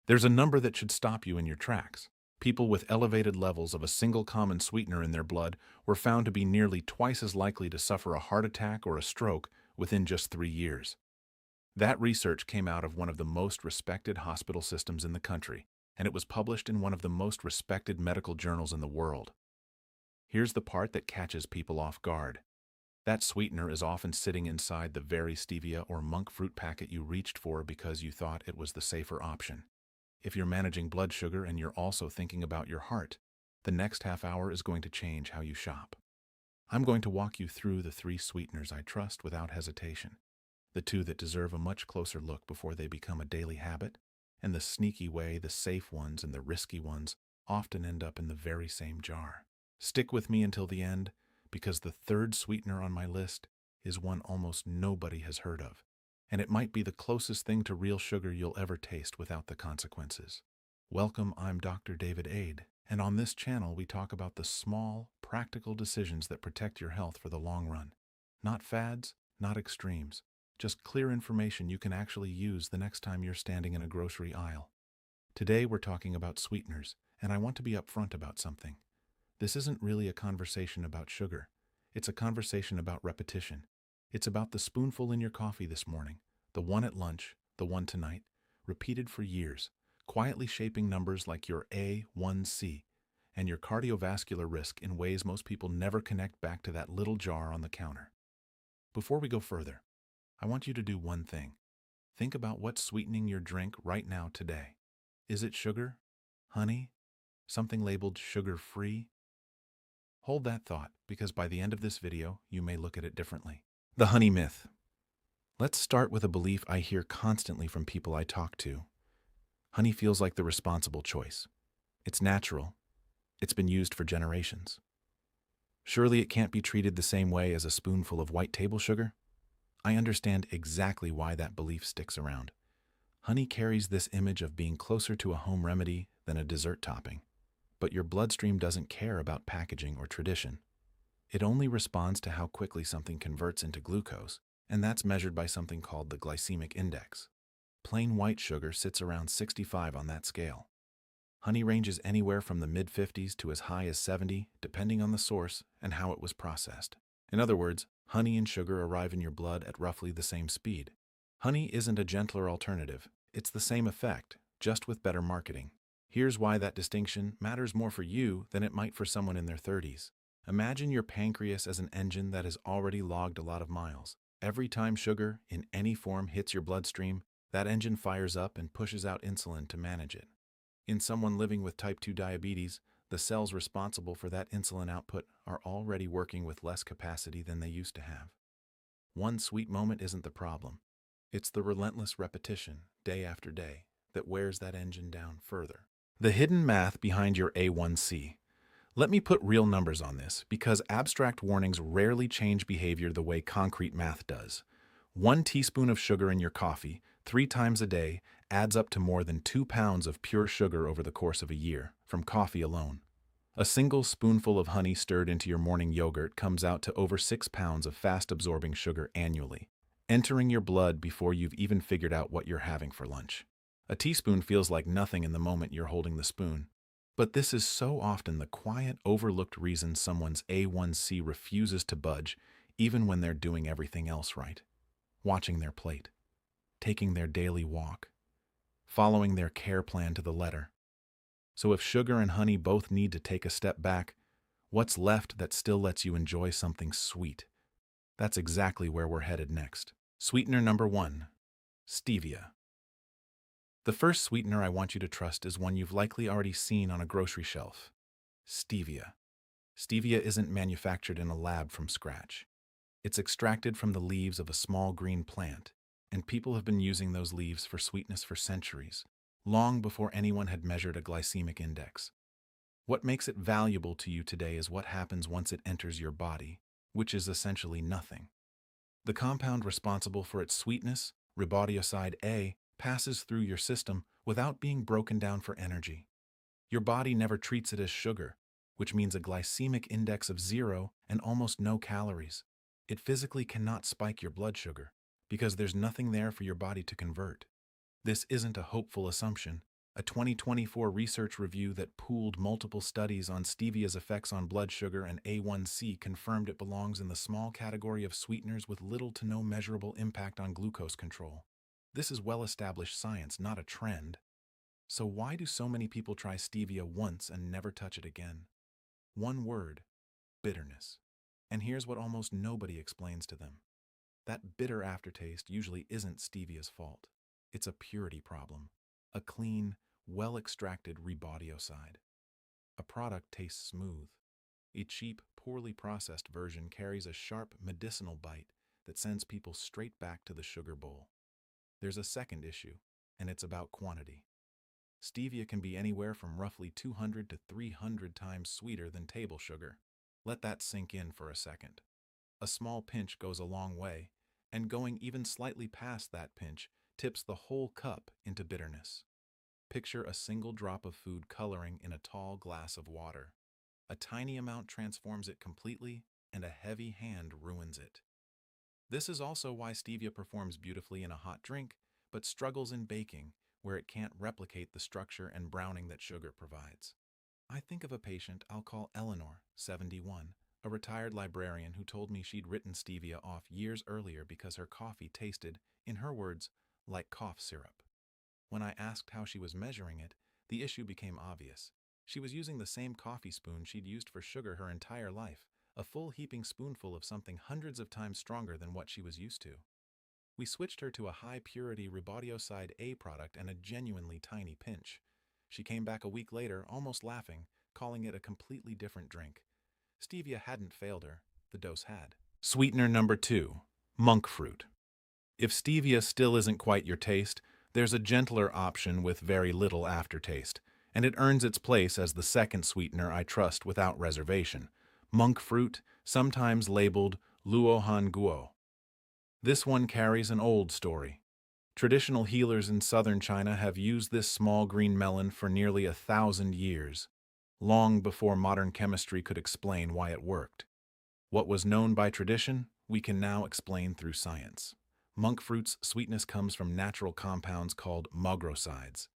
There's a number that should stop you in your tracks. People with elevated levels of a single common sweetener in their blood were found to be nearly twice as likely to suffer a heart attack or a stroke within just 3 years. That research came out of one of the most respected hospital systems in the country, and it was published in one of the most respected medical journals in the world. Here's the part that catches people off guard. That sweetener is often sitting inside the very stevia or monk fruit packet you reached for because you thought it was the safer option. If you're managing blood sugar and you're also thinking about your heart, the next half hour is going to change how you shop. I'm going to walk you through the 3 sweeteners I trust without hesitation, the 2 that deserve a much closer look before they become a daily habit, and the sneaky way the safe ones and the risky ones often end up in the very same jar. Stick with me until the end, because the 3rd sweetener on my list is one almost nobody has heard of, and it might be the closest thing to real sugar you'll ever taste without the consequences. Welcome, I'm Dr. David Ade, and on this channel we talk about the small, practical decisions that protect your health for the long run. Not fads, not extremes, just clear information you can actually use the next time you're standing in a grocery aisle. Today we're talking about sweeteners, and I want to be upfront about something. This isn't really a conversation about sugar. It's a conversation about repetition. It's about the spoonful in your coffee this morning, the one at lunch, the one tonight, repeated for years, quietly shaping numbers like your A1C and your cardiovascular risk in ways most people never connect back to that little jar on the counter. Before we go further, I want you to do one thing. Think about what's sweetening your drink right now today. Is it sugar? Honey? Something labeled sugar-free? Hold that thought, because by the end of this video, you may look at it differently. The honey myth. Let's start with a belief I hear constantly from people I talk to. Honey feels like the responsible choice. It's natural. It's been used for generations. Surely it can't be treated the same way as a spoonful of white table sugar? I understand exactly why that belief sticks around. Honey carries this image of being closer to a home remedy than a dessert topping. But your bloodstream doesn't care about packaging or tradition. It only responds to how quickly something converts into glucose, and that's measured by something called the glycemic index. Plain white sugar sits around 65 on that scale. Honey ranges anywhere from the mid-50s to as high as 70, depending on the source and how it was processed. In other words, honey and sugar arrive in your blood at roughly the same speed. Honey isn't a gentler alternative. It's the same effect, just with better marketing. Here's why that distinction matters more for you than it might for someone in their 30s. Imagine your pancreas as an engine that has already logged a lot of miles. Every time sugar, in any form, hits your bloodstream, that engine fires up and pushes out insulin to manage it. In someone living with type 2 diabetes, the cells responsible for that insulin output are already working with less capacity than they used to have. One sweet moment isn't the problem. It's the relentless repetition, day after day, that wears that engine down further. The hidden math behind your A1C. Let me put real numbers on this, because abstract warnings rarely change behavior the way concrete math does. 1 teaspoon of sugar in your coffee, 3 times a day, adds up to more than 2 pounds of pure sugar over the course of a year, from coffee alone. A single spoonful of honey stirred into your morning yogurt comes out to over 6 pounds of fast-absorbing sugar annually, entering your blood before you've even figured out what you're having for lunch. A teaspoon feels like nothing in the moment you're holding the spoon. But this is so often the quiet, overlooked reason someone's A1C refuses to budge, even when they're doing everything else right. Watching their plate, taking their daily walk, following their care plan to the letter. So if sugar and honey both need to take a step back, what's left that still lets you enjoy something sweet? That's exactly where we're headed next. Sweetener number 1, stevia. The first sweetener I want you to trust is one you've likely already seen on a grocery shelf: stevia. Stevia isn't manufactured in a lab from scratch. It's extracted from the leaves of a small green plant, and people have been using those leaves for sweetness for centuries, long before anyone had measured a glycemic index. What makes it valuable to you today is what happens once it enters your body, which is essentially nothing. The compound responsible for its sweetness, riboside A, passes through your system without being broken down for energy. Your body never treats it as sugar, which means a glycemic index of 0 and almost no calories. It physically cannot spike your blood sugar because there's nothing there for your body to convert. This isn't a hopeful assumption. A 2024 research review that pooled multiple studies on stevia's effects on blood sugar and A1C confirmed it belongs in the small category of sweeteners with little to no measurable impact on glucose control. This is well-established science, not a trend. So why do so many people try stevia once and never touch it again? One word: bitterness. And here's what almost nobody explains to them. That bitter aftertaste usually isn't stevia's fault. It's a purity problem. A clean, well-extracted rebodioside. A product tastes smooth. A cheap, poorly processed version carries a sharp medicinal bite that sends people straight back to the sugar bowl. There's a second issue, and it's about quantity. Stevia can be anywhere from roughly 200 to 300 times sweeter than table sugar. Let that sink in for a second. A small pinch goes a long way, and going even slightly past that pinch tips the whole cup into bitterness. Picture a single drop of food coloring in a tall glass of water. A tiny amount transforms it completely, and a heavy hand ruins it. This is also why stevia performs beautifully in a hot drink, but struggles in baking, where it can't replicate the structure and browning that sugar provides. I think of a patient I'll call Eleanor, 71, a retired librarian who told me she'd written stevia off years earlier because her coffee tasted, in her words, like cough syrup. When I asked how she was measuring it, the issue became obvious. She was using the same coffee spoon she'd used for sugar her entire life, a full heaping spoonful of something hundreds of times stronger than what she was used to. We switched her to a high-purity rebodioside A product and a genuinely tiny pinch. She came back a week later, almost laughing, calling it a completely different drink. Stevia hadn't failed her, the dose had. Sweetener number 2, monk fruit. If stevia still isn't quite your taste, there's a gentler option with very little aftertaste, and it earns its place as the second sweetener I trust without reservation: monk fruit, sometimes labeled luohan guo. This one carries an old story. Traditional healers in southern China have used this small green melon for nearly 1,000 years, long before modern chemistry could explain why it worked. What was known by tradition, we can now explain through science. Monk fruit's sweetness comes from natural compounds called magrosides.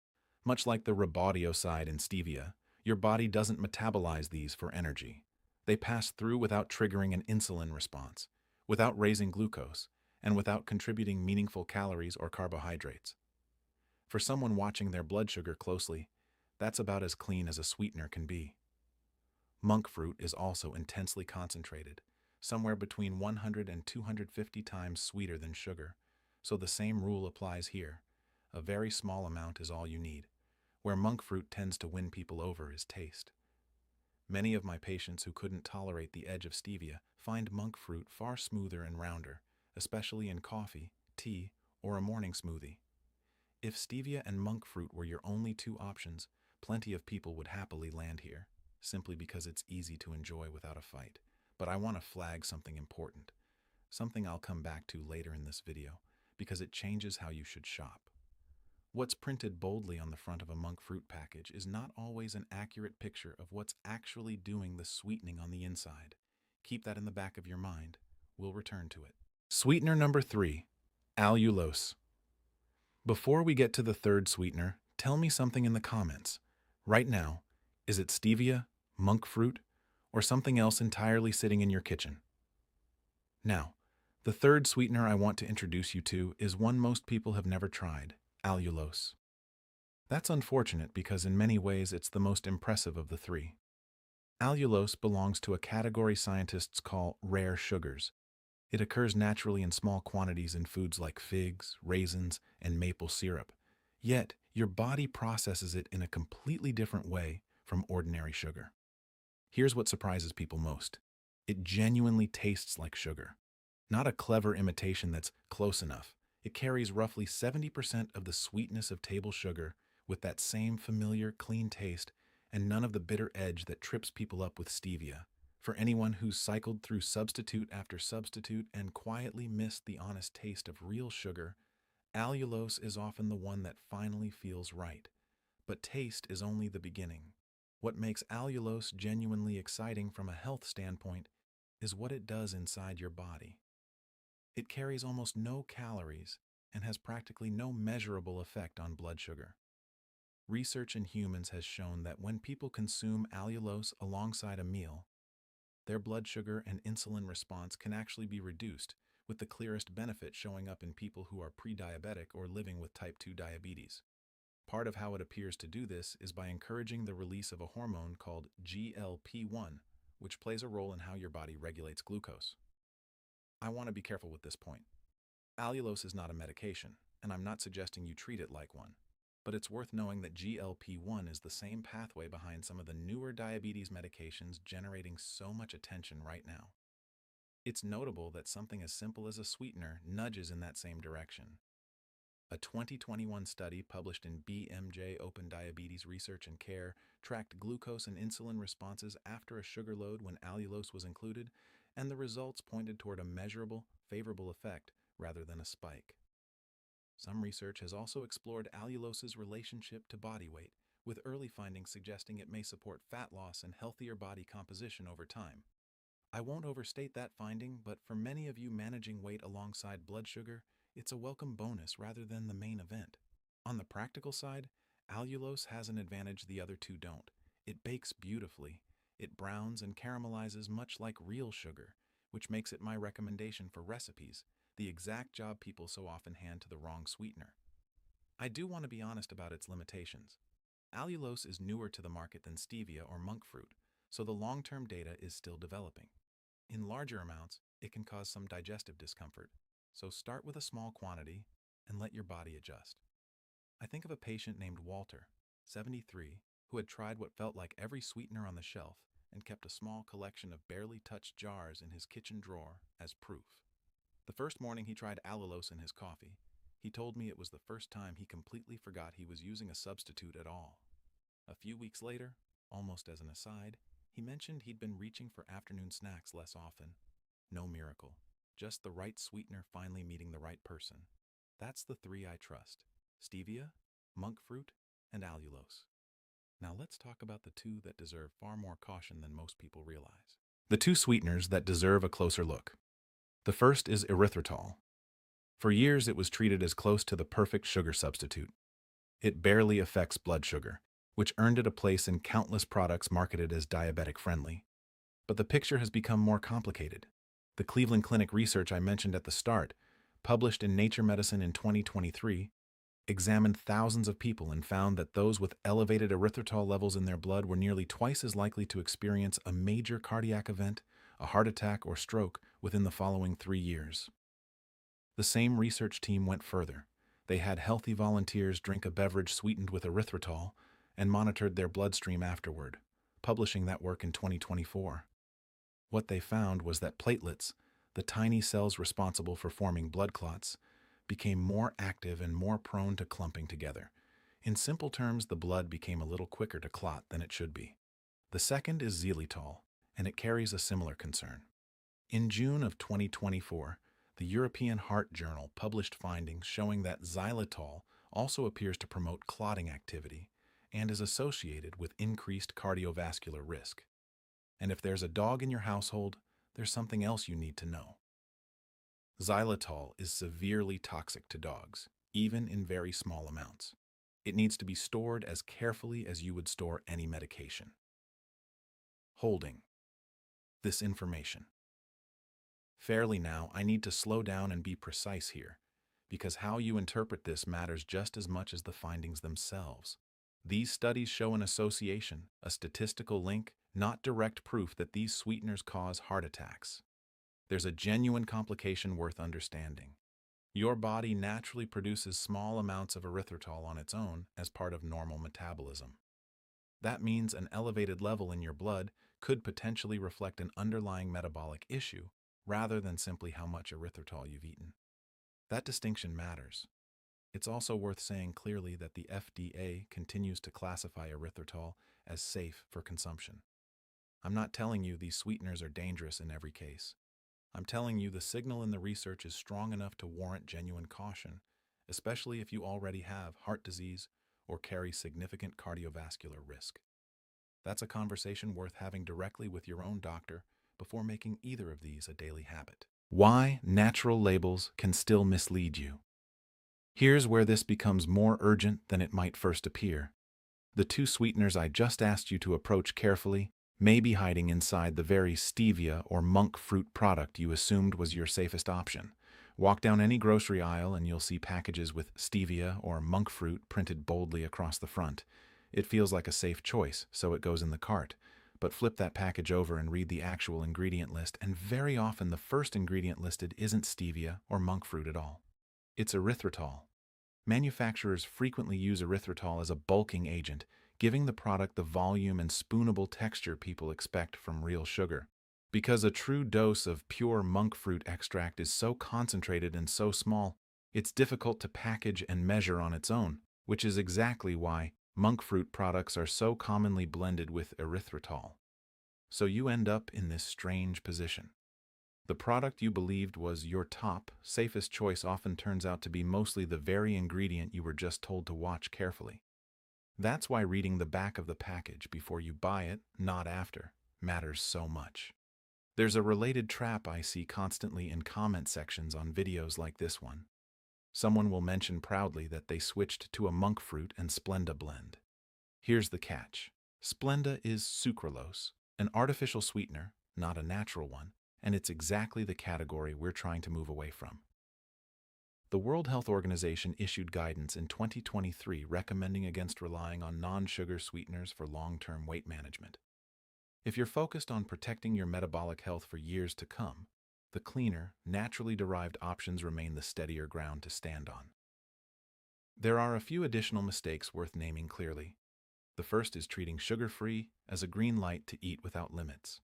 Much like the rebodioside in stevia, your body doesn't metabolize these for energy. They pass through without triggering an insulin response, without raising glucose, and without contributing meaningful calories or carbohydrates. For someone watching their blood sugar closely, that's about as clean as a sweetener can be. Monk fruit is also intensely concentrated, somewhere between 100 and 250 times sweeter than sugar, so the same rule applies here. A very small amount is all you need. Where monk fruit tends to win people over is taste. Many of my patients who couldn't tolerate the edge of stevia find monk fruit far smoother and rounder, especially in coffee, tea, or a morning smoothie. If stevia and monk fruit were your only two options, plenty of people would happily land here, simply because it's easy to enjoy without a fight. But I want to flag something important, something I'll come back to later in this video, because it changes how you should shop. What's printed boldly on the front of a monk fruit package is not always an accurate picture of what's actually doing the sweetening on the inside. Keep that in the back of your mind. We'll return to it. Sweetener number 3, allulose. Before we get to the third sweetener, tell me something in the comments. Right now, is it stevia, monk fruit, or something else entirely sitting in your kitchen? Now, the third sweetener I want to introduce you to is one most people have never tried: allulose. That's unfortunate because in many ways it's the most impressive of the three. Allulose belongs to a category scientists call rare sugars. It occurs naturally in small quantities in foods like figs, raisins, and maple syrup. Yet, your body processes it in a completely different way from ordinary sugar. Here's what surprises people most. It genuinely tastes like sugar. Not a clever imitation that's close enough. It carries roughly 70% of the sweetness of table sugar with that same familiar, clean taste and none of the bitter edge that trips people up with stevia. For anyone who's cycled through substitute after substitute and quietly missed the honest taste of real sugar, allulose is often the one that finally feels right. But taste is only the beginning. What makes allulose genuinely exciting from a health standpoint is what it does inside your body. It carries almost no calories and has practically no measurable effect on blood sugar. Research in humans has shown that when people consume allulose alongside a meal, their blood sugar and insulin response can actually be reduced, with the clearest benefit showing up in people who are pre-diabetic or living with type 2 diabetes. Part of how it appears to do this is by encouraging the release of a hormone called GLP-1, which plays a role in how your body regulates glucose. I want to be careful with this point. Allulose is not a medication, and I'm not suggesting you treat it like one. But it's worth knowing that GLP-1 is the same pathway behind some of the newer diabetes medications generating so much attention right now. It's notable that something as simple as a sweetener nudges in that same direction. A 2021 study published in BMJ Open Diabetes Research and Care tracked glucose and insulin responses after a sugar load when allulose was included, and the results pointed toward a measurable, favorable effect rather than a spike. Some research has also explored allulose's relationship to body weight, with early findings suggesting it may support fat loss and healthier body composition over time. I won't overstate that finding, but for many of you managing weight alongside blood sugar, it's a welcome bonus rather than the main event. On the practical side, allulose has an advantage the other two don't. It bakes beautifully. It browns and caramelizes much like real sugar, which makes it my recommendation for recipes, the exact job people so often hand to the wrong sweetener. I do want to be honest about its limitations. Allulose is newer to the market than stevia or monk fruit, so the long-term data is still developing. In larger amounts, it can cause some digestive discomfort, so start with a small quantity and let your body adjust. I think of a patient named Walter, 73, who had tried what felt like every sweetener on the shelf and kept a small collection of barely touched jars in his kitchen drawer as proof. The first morning he tried allulose in his coffee, he told me it was the first time he completely forgot he was using a substitute at all. A few weeks later, almost as an aside, he mentioned he'd been reaching for afternoon snacks less often. No miracle, just the right sweetener finally meeting the right person. That's the three I trust: stevia, monk fruit, and allulose. Now let's talk about the two that deserve far more caution than most people realize. The two sweeteners that deserve a closer look. The first is erythritol. For years, it was treated as close to the perfect sugar substitute. It barely affects blood sugar, which earned it a place in countless products marketed as diabetic-friendly. But the picture has become more complicated. The Cleveland Clinic research I mentioned at the start, published in Nature Medicine in 2023, examined thousands of people and found that those with elevated erythritol levels in their blood were nearly twice as likely to experience a major cardiac event, a heart attack, or stroke within the following 3 years. The same research team went further. They had healthy volunteers drink a beverage sweetened with erythritol and monitored their bloodstream afterward, publishing that work in 2024. What they found was that platelets, the tiny cells responsible for forming blood clots, became more active and more prone to clumping together. In simple terms, the blood became a little quicker to clot than it should be. The second is xylitol, and it carries a similar concern. In June of 2024, the European Heart Journal published findings showing that xylitol also appears to promote clotting activity and is associated with increased cardiovascular risk. And if there's a dog in your household, there's something else you need to know. Xylitol is severely toxic to dogs, even in very small amounts. It needs to be stored as carefully as you would store any medication. Holding this information. Fairly now, I need to slow down and be precise here, because how you interpret this matters just as much as the findings themselves. These studies show an association, a statistical link, not direct proof that these sweeteners cause heart attacks. There's a genuine complication worth understanding. Your body naturally produces small amounts of erythritol on its own as part of normal metabolism. That means an elevated level in your blood could potentially reflect an underlying metabolic issue rather than simply how much erythritol you've eaten. That distinction matters. It's also worth saying clearly that the FDA continues to classify erythritol as safe for consumption. I'm not telling you these sweeteners are dangerous in every case. I'm telling you the signal in the research is strong enough to warrant genuine caution, especially if you already have heart disease or carry significant cardiovascular risk. That's a conversation worth having directly with your own doctor before making either of these a daily habit. Why natural labels can still mislead you. Here's where this becomes more urgent than it might first appear. The two sweeteners I just asked you to approach carefully may be hiding inside the very stevia or monk fruit product you assumed was your safest option. Walk down any grocery aisle and you'll see packages with stevia or monk fruit printed boldly across the front. It feels like a safe choice, so it goes in the cart. But flip that package over and read the actual ingredient list, and very often the first ingredient listed isn't stevia or monk fruit at all. It's erythritol. Manufacturers frequently use erythritol as a bulking agent, giving the product the volume and spoonable texture people expect from real sugar. Because a true dose of pure monk fruit extract is so concentrated and so small, it's difficult to package and measure on its own, which is exactly why monk fruit products are so commonly blended with erythritol. So you end up in this strange position. The product you believed was your top, safest choice often turns out to be mostly the very ingredient you were just told to watch carefully. That's why reading the back of the package before you buy it, not after, matters so much. There's a related trap I see constantly in comment sections on videos like this one. Someone will mention proudly that they switched to a monk fruit and Splenda blend. Here's the catch. Splenda is sucralose, an artificial sweetener, not a natural one, and it's exactly the category we're trying to move away from. The World Health Organization issued guidance in 2023 recommending against relying on non-sugar sweeteners for long-term weight management. If you're focused on protecting your metabolic health for years to come, the cleaner, naturally derived options remain the steadier ground to stand on. There are a few additional mistakes worth naming clearly. The first is treating sugar-free as a green light to eat without limits.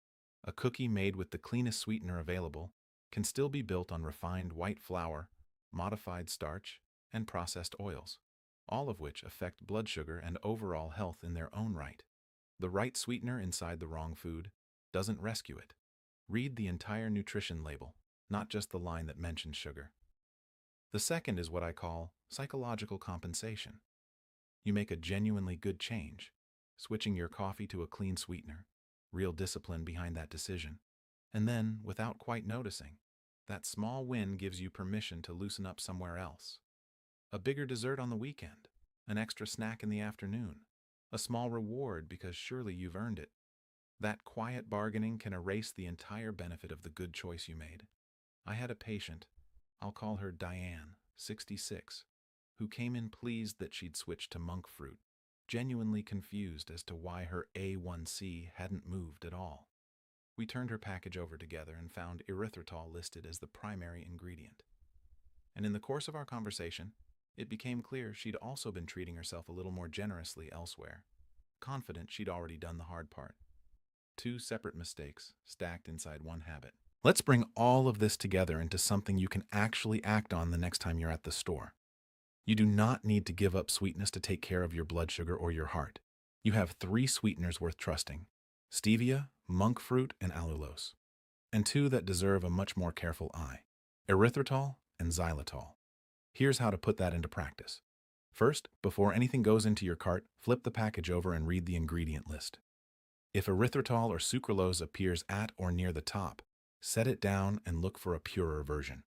A cookie made with the cleanest sweetener available can still be built on refined white flour, modified starch, and processed oils, all of which affect blood sugar and overall health in their own right. The right sweetener inside the wrong food doesn't rescue it. Read the entire nutrition label, not just the line that mentions sugar. The second is what I call psychological compensation. You make a genuinely good change, switching your coffee to a clean sweetener, real discipline behind that decision, and then, without quite noticing, that small win gives you permission to loosen up somewhere else. A bigger dessert on the weekend, an extra snack in the afternoon, a small reward because surely you've earned it. That quiet bargaining can erase the entire benefit of the good choice you made. I had a patient, I'll call her Diane, 66, who came in pleased that she'd switched to monk fruit, genuinely confused as to why her A1C hadn't moved at all. We turned her package over together and found erythritol listed as the primary ingredient. And in the course of our conversation, it became clear she'd also been treating herself a little more generously elsewhere, confident she'd already done the hard part. Two separate mistakes stacked inside one habit. Let's bring all of this together into something you can actually act on the next time you're at the store. You do not need to give up sweetness to take care of your blood sugar or your heart. You have 3 sweeteners worth trusting: stevia, monk fruit, and allulose. And 2 that deserve a much more careful eye: erythritol and xylitol. Here's how to put that into practice. First, before anything goes into your cart, flip the package over and read the ingredient list. If erythritol or sucralose appears at or near the top, set it down and look for a purer version.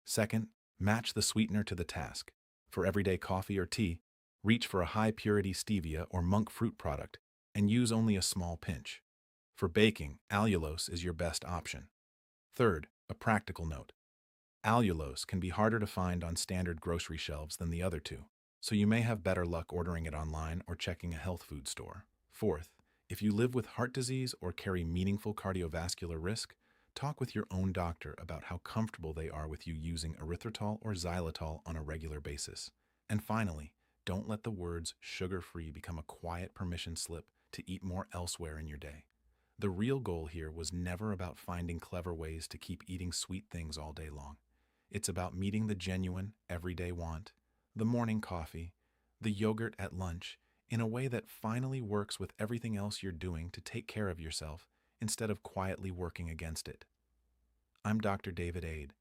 Second, match the sweetener to the task. For everyday coffee or tea, reach for a high-purity stevia or monk fruit product and use only a small pinch. For baking, allulose is your best option. Third, a practical note. Allulose can be harder to find on standard grocery shelves than the other two, so you may have better luck ordering it online or checking a health food store. Fourth, if you live with heart disease or carry meaningful cardiovascular risk, talk with your own doctor about how comfortable they are with you using erythritol or xylitol on a regular basis. And finally, don't let the words sugar-free become a quiet permission slip to eat more elsewhere in your day. The real goal here was never about finding clever ways to keep eating sweet things all day long. It's about meeting the genuine, everyday want, the morning coffee, the yogurt at lunch, in a way that finally works with everything else you're doing to take care of yourself instead of quietly working against it. I'm Dr. David Ade.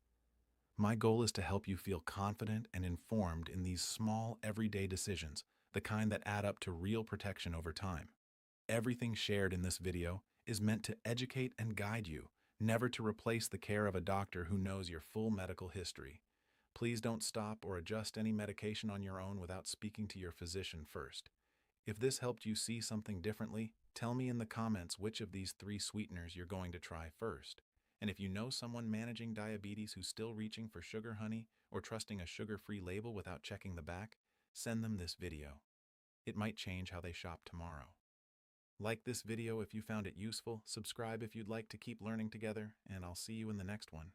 My goal is to help you feel confident and informed in these small, everyday decisions, the kind that add up to real protection over time. Everything shared in this video is meant to educate and guide you, never to replace the care of a doctor who knows your full medical history. Please don't stop or adjust any medication on your own without speaking to your physician first. If this helped you see something differently, tell me in the comments which of these 3 sweeteners you're going to try first. And if you know someone managing diabetes who's still reaching for sugar honey or trusting a sugar-free label without checking the back, send them this video. It might change how they shop tomorrow. Like this video if you found it useful, subscribe if you'd like to keep learning together, and I'll see you in the next one.